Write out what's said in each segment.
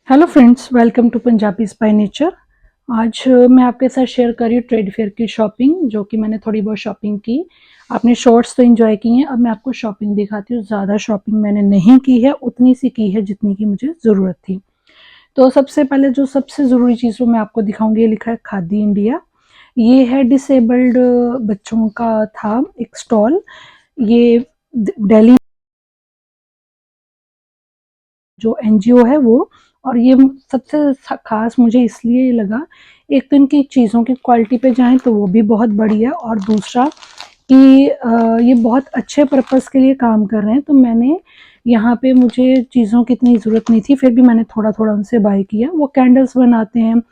Hello friends, welcome to Punjabis by nature. आज मैं आपके साथ शेयर कर रही हूँ ट्रेड फेयर की शॉपिंग, जो कि मैंने थोड़ी बहुत शॉपिंग की। आपने शॉर्ट्स तो एंजॉय की हैं, अब मैं आपको शॉपिंग दिखाती हूँ। ज़्यादा शॉपिंग मैंने नहीं की है, उतनी सी की है जितनी की मुझे ज़रूरत थी। तो सबसे पहले जो सबसे ज़रूरी चीज़ वो मैं आपको दिखाऊंगी, ये लिखा है खादी इंडिया। ये है डिसेबल्ड बच्चों का था एक स्टॉल। ये दिल्ली जो एनजीओ है वो। और ये सबसे खास मुझे इसलिए लगा, एक तो इनकी चीज़ों की क्वालिटी पे जाएं तो वो भी बहुत बढ़िया, और दूसरा कि ये बहुत अच्छे पर्पस के लिए काम कर रहे हैं। तो मैंने यहाँ पे, मुझे चीज़ों की इतनी ज़रूरत नहीं थी, फिर भी मैंने थोड़ा थोड़ा उनसे बाय किया। वो कैंडल्स बनाते हैं,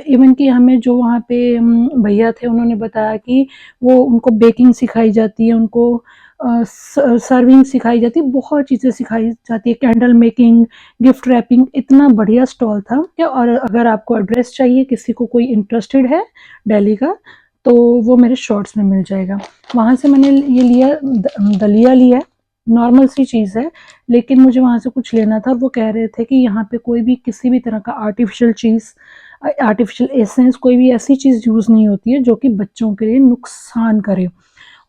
इवन कि हमें जो वहाँ पे भैया थे उन्होंने बताया कि वो उनको बेकिंग सिखाई जाती है, उनको सर्विंग सिखाई जाती है, बहुत चीज़ें सिखाई जाती है, कैंडल मेकिंग, गिफ्ट रैपिंग। इतना बढ़िया स्टॉल था क्या। और अगर आपको एड्रेस चाहिए, किसी को कोई इंटरेस्टेड है दिल्ली का, तो वो मेरे शॉर्ट्स में मिल जाएगा। वहाँ से मैंने ये लिया, दलिया लिया। नॉर्मल सी चीज़ है, लेकिन मुझे वहाँ से कुछ लेना था। और वो कह रहे थे कि यहाँ पे कोई भी किसी भी तरह का आर्टिफिशियल चीज़, आर्टिफिशियल एसेंस, कोई भी ऐसी चीज़ यूज़ नहीं होती है जो कि बच्चों के लिए नुकसान करे।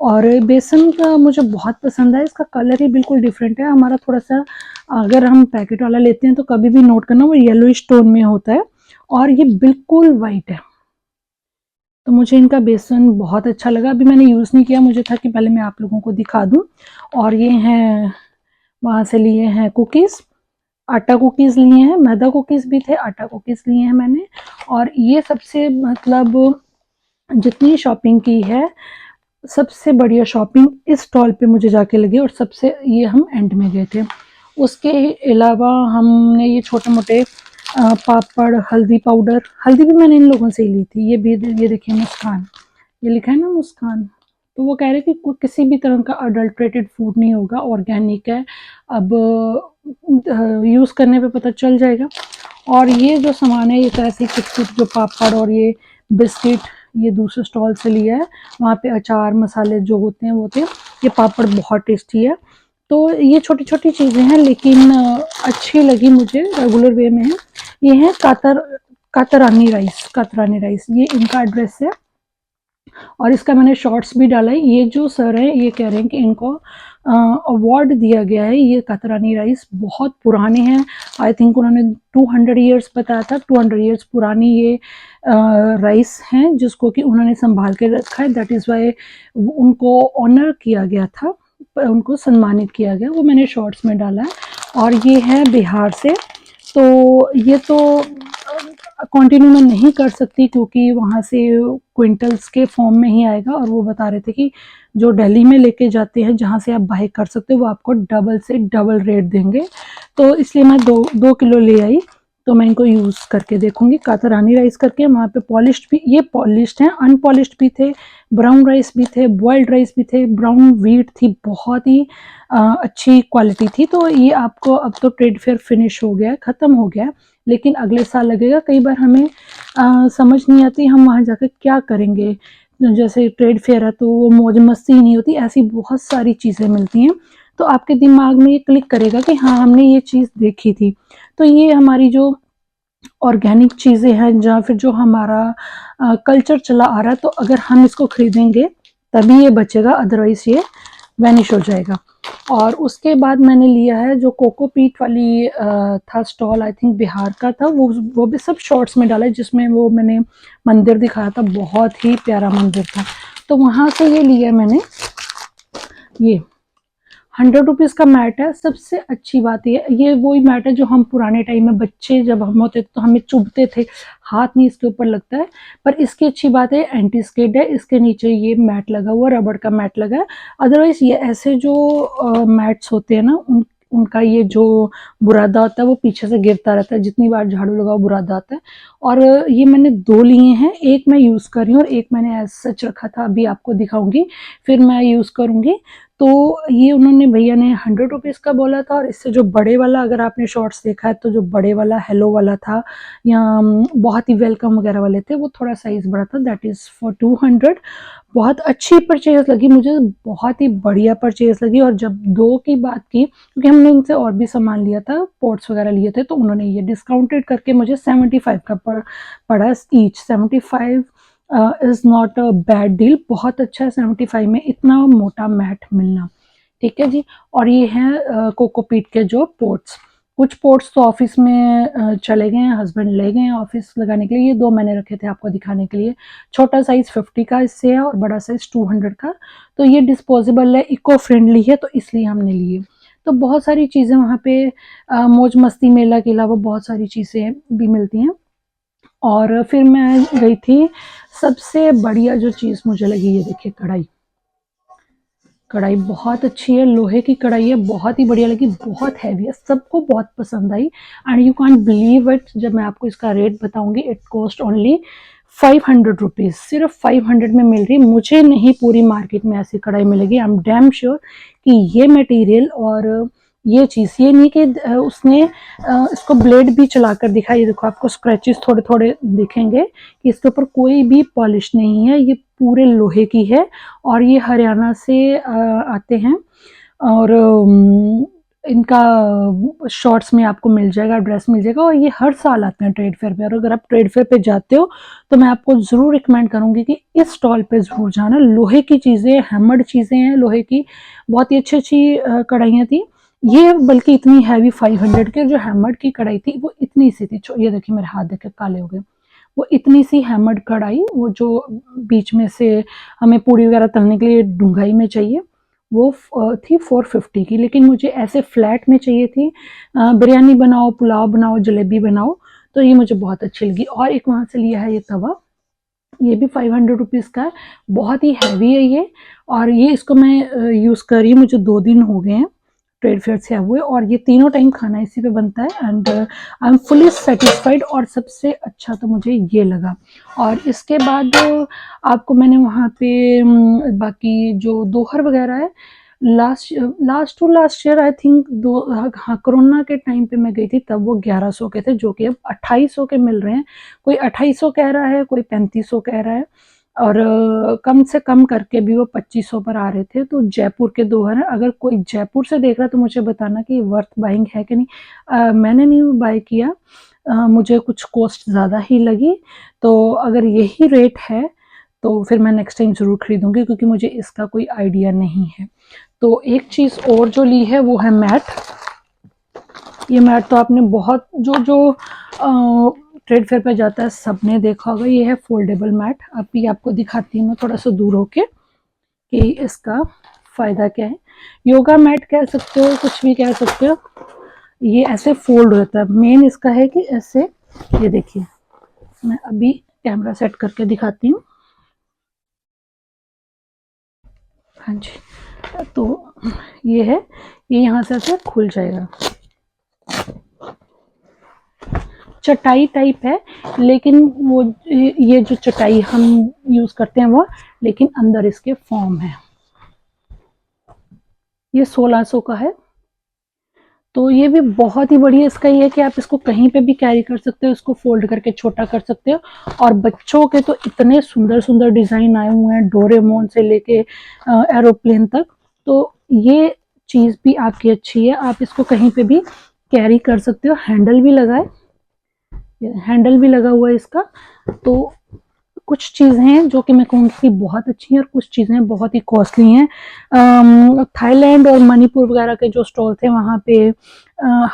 और बेसन का मुझे बहुत पसंद है, इसका कलर ही बिल्कुल डिफरेंट है हमारा। थोड़ा सा, अगर हम पैकेट वाला लेते हैं तो कभी भी नोट करना, वो येलोइश टोन में होता है, और ये बिल्कुल वाइट है। तो मुझे इनका बेसन बहुत अच्छा लगा। अभी मैंने यूज़ नहीं किया, मुझे था कि पहले मैं आप लोगों को दिखा दूं। और ये हैं, वहाँ से लिए हैं कुकीज़, आटा कुकीज़ लिए हैं, मैदा कुकीज़ भी थे, आटा कुकीज़ लिए हैं मैंने। और ये सबसे, मतलब जितनी शॉपिंग की है, सबसे बढ़िया शॉपिंग इस स्टॉल पे मुझे जाके लगी। और सबसे, ये हम एंड में गए थे। उसके अलावा हमने ये छोटे मोटे पापड़, हल्दी पाउडर, हल्दी भी मैंने इन लोगों से ही ली थी। ये भी, ये देखिए मुस्कान, ये लिखा है ना मुस्कान। तो वो कह रहे कि किसी भी तरह का अडल्ट्रेटेड फूड नहीं होगा, ऑर्गेनिक है। अब यूज़ करने पे पता चल जाएगा। और ये जो सामान है, ये तो ऐसे ही कुछ कुछ जो पापड़ और ये बिस्किट, ये दूसरे स्टॉल से लिया है। वहाँ पे अचार मसाले जो होते हैं वो थे। ये पापड़ बहुत टेस्टी है। तो ये छोटी छोटी चीज़ें हैं, लेकिन अच्छी लगी मुझे, रेगुलर वे में है। ये है कातरानी राइस, कातरानी राइस, ये इनका एड्रेस है। और इसका मैंने शॉर्ट्स भी डाला है। ये जो सर है, ये कह रहे हैं कि इनको अवार्ड दिया गया है। ये कातरानी राइस बहुत पुराने हैं, आई थिंक उन्होंने 200 ईयर्स बताया था। 200 ईयर्स पुरानी ये राइस हैं, जिसको कि उन्होंने संभाल के रखा है। दैट इज़ वाई उनको ऑनर किया गया था, उनको सम्मानित किया गया। वो मैंने शॉर्ट्स में डाला है। और ये है बिहार से। तो ये तो कंटिन्यू मैं नहीं कर सकती, क्योंकि वहाँ से क्विंटल्स के फॉर्म में ही आएगा। और वो बता रहे थे कि जो दिल्ली में लेके जाते हैं, जहाँ से आप बाय कर सकते हो, वो आपको डबल से डबल रेट देंगे। तो इसलिए मैं 2 किलो ले आई। तो मैं इनको यूज़ करके देखूंगी। कातरानी राइस करके, वहाँ पे पॉलिश्ड भी, ये पॉलिश्ड हैं, अनपॉलिश्ड भी थे, ब्राउन राइस भी थे, बॉइल्ड राइस भी थे, ब्राउन व्हीट थी, बहुत ही अच्छी क्वालिटी थी। तो ये आपको, अब तो ट्रेड फेयर फिनिश हो गया है, ख़त्म हो गया है, लेकिन अगले साल लगेगा। कई बार हमें समझ नहीं आती हम वहाँ जाकर क्या करेंगे। जैसे ट्रेड फेयर है तो वो मौज मस्ती ही नहीं होती, ऐसी बहुत सारी चीज़ें मिलती हैं। तो आपके दिमाग में ये क्लिक करेगा कि हाँ, हमने ये चीज़ देखी थी। तो ये हमारी जो ऑर्गेनिक चीज़ें हैं, या फिर जो हमारा कल्चर चला आ रहा है, तो अगर हम इसको खरीदेंगे तभी ये बचेगा, अदरवाइज ये वैनिश हो जाएगा। और उसके बाद मैंने लिया है जो कोकोपीट वाली था स्टॉल, आई थिंक बिहार का था। वो भी सब शॉर्ट्स में डाला है, जिसमें वो मैंने मंदिर दिखाया था, बहुत ही प्यारा मंदिर था। तो वहाँ से ये लिया मैंने। ये 100 रुपीज़ का मैट है। सबसे अच्छी बात ये वही मैट है जो हम पुराने टाइम में, बच्चे जब हम होते तो हमें चुभते थे, हाथ नहीं इसके ऊपर लगता है। पर इसकी अच्छी बात है, एंटी स्किड है, इसके नीचे ये मैट लगा हुआ, रबड़ का मैट लगा है। अदरवाइज ये ऐसे जो मैट्स होते हैं ना, उनका ये जो बुरादा होता है वो पीछे से गिरता रहता है, जितनी बार झाड़ू लगाओ बुरादा आता है। और ये मैंने 2 लिए हैं, एक मैं यूज़ कर रही हूँ और एक मैंने ऐसा सच रखा था, अभी आपको दिखाऊंगी, फिर मैं यूज़ करूँगी। तो ये उन्होंने भैया ने 100 रुपीज़ का बोला था, और इससे जो बड़े वाला, अगर आपने शॉर्ट्स देखा है तो जो बड़े वाला हेलो वाला था या बहुत ही वेलकम वगैरह वाले थे, वो थोड़ा साइज़ बड़ा था, दैट इज़ फॉर 200। बहुत अच्छी परचेज़ लगी मुझे, बहुत ही बढ़िया परचेज़ लगी। और जब 2 की बात की, क्योंकि हमने उनसे और भी सामान लिया था, पॉट्स वगैरह लिए थे, तो उन्होंने ये डिस्काउंटेड करके मुझे 75 का पड़ा each. 75 is not a bad deal, बहुत अच्छा है 75 में इतना मोटा मैट मिलना। ठीक है जी। और ये हैं कोकोपीट के जो पोर्ट्स, कुछ पोर्ट्स तो ऑफिस में चले गए हैं, हस्बैंड ले गए हैं ऑफिस लगाने के लिए। ये 2 मैंने रखे थे आपको दिखाने के लिए। छोटा साइज 50 का इससे है और बड़ा साइज 200 का। तो ये डिस्पोजेबल है, इको फ्रेंडली है, तो इसलिए हमने लिए। तो बहुत सारी चीज़ें वहाँ पे मौज मस्ती मेला के अलावा बहुत सारी चीज़ें भी मिलती हैं। और फिर मैं गई थी, सबसे बढ़िया जो चीज़ मुझे लगी, ये देखिए कढ़ाई। कढ़ाई बहुत अच्छी है, लोहे की कढ़ाई है, बहुत ही बढ़िया लगी, बहुत हैवी है, सबको बहुत पसंद आई। And you can't believe it, जब मैं आपको इसका रेट बताऊंगी, इट कॉस्ट ओनली 500 रुपीज़। सिर्फ 500 में मिल रही, मुझे नहीं पूरी मार्केट में ऐसी कढ़ाई मिलेगी। आई एम डैम श्योर कि ये मटेरियल और ये चीज़, ये नहीं कि उसने इसको ब्लेड भी चलाकर दिखा। ये देखो, आपको स्क्रैचेस थोड़े थोड़े दिखेंगे कि इसके ऊपर कोई भी पॉलिश नहीं है, ये पूरे लोहे की है। और ये हरियाणा से आते हैं। और इनका शॉर्ट्स में आपको मिल जाएगा, ड्रेस मिल जाएगा, और ये हर साल आते हैं ट्रेड फेयर पे। और अगर आप ट्रेड फेयर पे जाते हो तो मैं आपको ज़रूर रिकमेंड करूंगी कि इस स्टॉल पे ज़रूर जाना। लोहे की चीज़ें, हैमर्ड चीज़ें हैं लोहे की, बहुत ही अच्छी अच्छी कढ़ाइयाँ थी। ये बल्कि इतनी हैवी 500 की, और जो हैमर्ड की कढ़ाई थी वो इतनी सी थी। ये देखिए मेरे हाथ देखे काले हो गए। वो इतनी सी हैमर्ड कढ़ाई, वो जो बीच में से हमें पूड़ी वगैरह तलने के लिए डूंघाई में चाहिए, वो थी 450 की। लेकिन मुझे ऐसे फ्लैट में चाहिए थी, बिरयानी बनाओ, पुलाव बनाओ, जलेबी बनाओ, तो ये मुझे बहुत अच्छी लगी। और एक वहाँ से लिया है ये तवा, ये भी 500 रुपीज़ का है, बहुत ही हैवी है ये। और ये इसको मैं यूज़ कर रही हूँ, मुझे 2 दिन हो गए हैं ट्रेड फेयर से आए हुए, और ये तीनों टाइम खाना इसी पे बनता है। And I am fully satisfied. और सबसे अच्छा तो मुझे ये लगा। और इसके बाद आपको मैंने वहाँ पे बाकी जो दोहर वगैरह है, last to last year I think, दो, हाँ, कोरोना के टाइम पे मैं गई थी, तब वो 1100 के थे, जो कि अब 2800 के मिल रहे हैं। कोई 2800 कह रहा है, कोई 3500 कह रहा है, और कम से कम करके भी वो 2500 पर आ रहे थे। तो जयपुर के दोहर हैं, अगर कोई जयपुर से देख रहा है तो मुझे बताना कि वर्थ बाइंग है कि नहीं। मैंने नहीं बाय किया, मुझे कुछ कॉस्ट ज़्यादा ही लगी। तो अगर यही रेट है तो फिर मैं नेक्स्ट टाइम ज़रूर खरीदूंगी, क्योंकि मुझे इसका कोई आइडिया नहीं है। तो एक चीज़ और जो ली है वो है मैट। ये मैट तो आपने बहुत, जो जो ट्रेड फेयर पे जाता है सबने देखा होगा। ये है फोल्डेबल मैट। अभी आपको दिखाती हूँ मैं थोड़ा सा दूर होके कि इसका फ़ायदा क्या है। योगा मैट कह सकते हो, कुछ भी कह सकते हो। ये ऐसे फोल्ड होता है, मेन इसका है कि ऐसे, ये देखिए, मैं अभी कैमरा सेट करके दिखाती हूँ। हाँ जी, तो ये है, ये यहाँ से ऐसे खुल जाएगा। चटाई टाइप है, लेकिन वो ये जो चटाई हम यूज करते हैं वो, लेकिन अंदर इसके फॉर्म है। ये 1600 का है। तो ये भी बहुत ही बढ़िया। इसका ये है कि आप इसको कहीं पे भी कैरी कर सकते हो, इसको फोल्ड करके छोटा कर सकते हो। और बच्चों के तो इतने सुंदर सुंदर डिजाइन आए हुए हैं, डोरेमोन से लेके एरोप्लेन तक। तो ये चीज भी आपकी अच्छी है, आप इसको कहीं पे भी कैरी कर सकते हो। हैंडल भी लगा है, हैंडल भी लगा हुआ है इसका। तो कुछ चीज़ें हैं जो कि मैं कहूँगी कि बहुत अच्छी हैं, और कुछ चीज़ें बहुत ही कॉस्टली हैं। थाईलैंड और मणिपुर वगैरह के जो स्टॉल थे वहाँ पे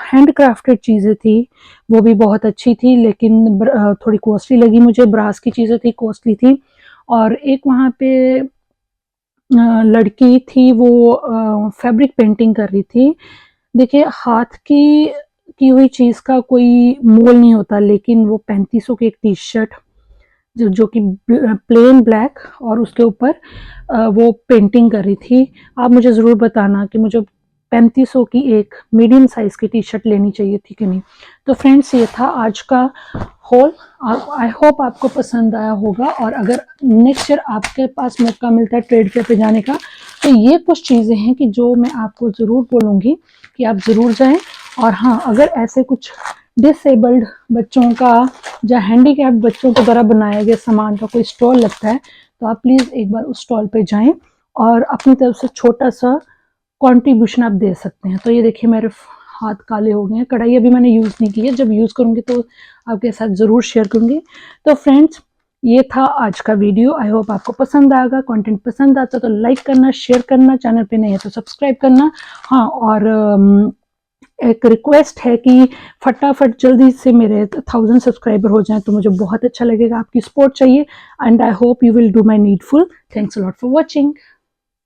हैंड क्राफ्टेड चीज़ें थी, वो भी बहुत अच्छी थी, लेकिन थोड़ी कॉस्टली लगी मुझे। ब्रास की चीज़ें थी, कॉस्टली थी। और एक वहाँ पे लड़की थी, वो फैब्रिक पेंटिंग कर रही थी। देखिए, हाथ की हुई चीज़ का कोई मोल नहीं होता, लेकिन वो 3500 की एक टी शर्ट, जो कि प्लेन ब्लैक, और उसके ऊपर वो पेंटिंग कर रही थी। आप मुझे ज़रूर बताना कि मुझे 3500 की एक मीडियम साइज की टी शर्ट लेनी चाहिए थी कि नहीं। तो फ्रेंड्स ये था आज का हॉल। आई होप आपको पसंद आया होगा, और अगर नेक्स्ट ईयर आपके पास मौका मिलता है ट्रेड फेयर पे जाने का, तो ये कुछ चीज़ें हैं कि जो मैं आपको ज़रूर बोलूँगी कि आप ज़रूर जाएं। और हाँ, अगर ऐसे कुछ डिसेबल्ड बच्चों का या हैंडीकैप बच्चों के द्वारा बनाया गया सामान का कोई स्टॉल लगता है, तो आप प्लीज़ एक बार उस स्टॉल पे जाएं और अपनी तरफ से छोटा सा कंट्रीब्यूशन आप दे सकते हैं। तो ये देखिए मेरे हाथ काले हो गए हैं, कढ़ाई अभी मैंने यूज़ नहीं की है, जब यूज़ करूँगी तो आपके साथ ज़रूर शेयर करूँगी। तो फ्रेंड्स ये था आज का वीडियो। आई होप आपको पसंद आएगा। कंटेंट पसंद आता तो लाइक करना, शेयर करना, चैनल पे नहीं है तो सब्सक्राइब करना। हाँ, और एक रिक्वेस्ट है कि फटाफट जल्दी से मेरे 1000 सब्सक्राइबर हो जाएं तो मुझे बहुत अच्छा लगेगा। आपकी सपोर्ट चाहिए, and I hope you will do my needful. Thanks a lot for watching.